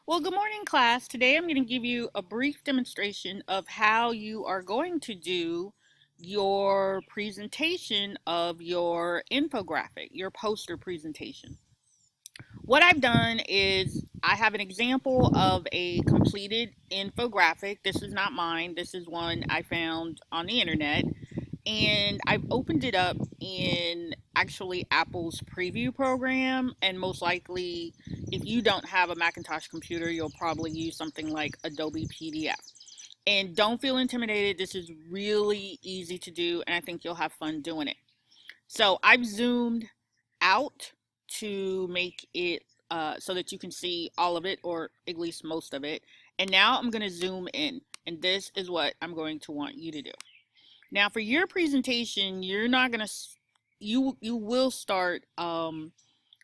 Well, good morning, class. Today I'm going to give you a brief demonstration of how you are going to do your presentation of your infographic, your poster presentation. What I've done is I have an example of a completed infographic. This is not mine. This is one I found on the internet, and I've opened it up in actually Apple's preview program. And most likely, if you don't have a Macintosh computer, you'll probably use something like Adobe PDF. And don't feel intimidated. This is really easy to do, and I think you'll have fun doing it. So I've zoomed out to make it so that you can see all of it, or at least most of it. And now I'm going to zoom in, and this is what I'm going to want you to do. Now, for your presentation, you're not gonna you will start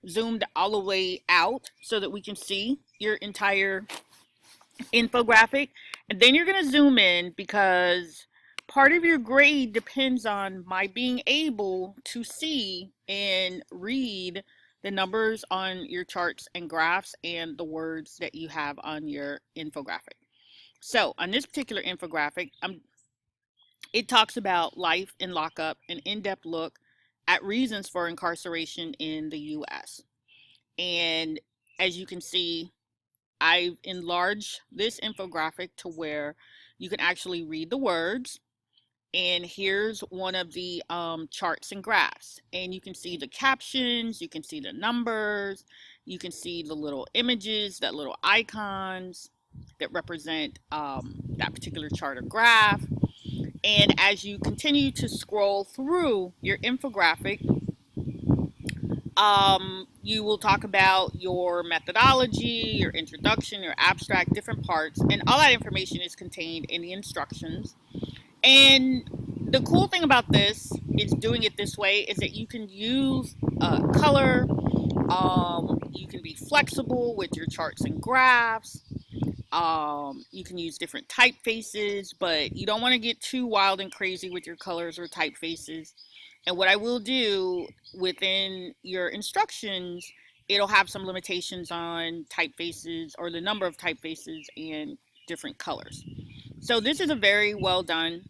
zoomed all the way out so that we can see your entire infographic, and then you're gonna zoom in because part of your grade depends on my being able to see and read the numbers on your charts and graphs and the words that you have on your infographic. So on this particular infographic, it talks about life in lockup, an in-depth look at reasons for incarceration in the U.S. And as you can see, I've enlarged this infographic to where you can actually read the words. And here's one of the charts and graphs. And you can see the captions, you can see the numbers, you can see the little images, that little icons that represent that particular chart or graph. And as you continue to scroll through your infographic, you will talk about your methodology, your introduction, your abstract, different parts, and all that information is contained in the instructions. And the cool thing about this is doing it this way is that you can use color, you can be flexible with your charts and graphs. You can use different typefaces, but you don't want to get too wild and crazy with your colors or typefaces. And what I will do within your instructions, it'll have some limitations on typefaces or the number of typefaces and different colors. So this is a very well done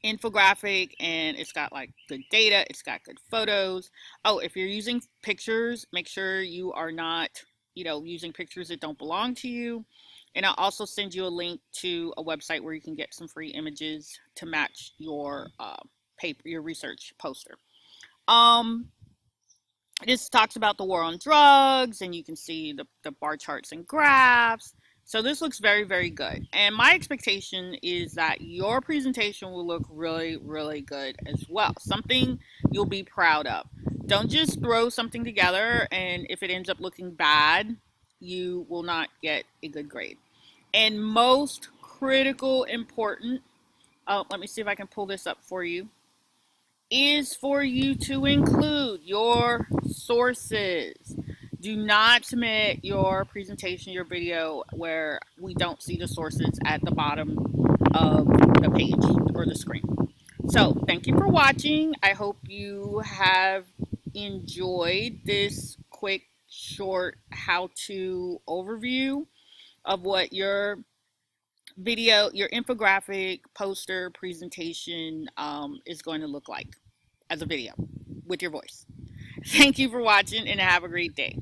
infographic, and it's got like good data, it's got good photos. Oh, if you're using pictures, make sure you are not, using pictures that don't belong to you. And I'll also send you a link to a website where you can get some free images to match your paper, your research poster. Um, this talks about the war on drugs, and you can see the bar charts and graphs. So this looks very, very good. And my expectation is that your presentation will look really, really good as well. Something you'll be proud of. Don't just throw something together, and if it ends up looking bad, you will not get a good grade. And most critical, important, let me see if I can pull this up for you, is for you to include your sources. Do not submit your presentation, your video, where we don't see the sources at the bottom of the page or the screen. So thank you for watching. I hope you have enjoyed this quick, short how-to overview of what your video, your infographic, poster, presentation is going to look like as a video with your voice. Thank you for watching, and have a great day.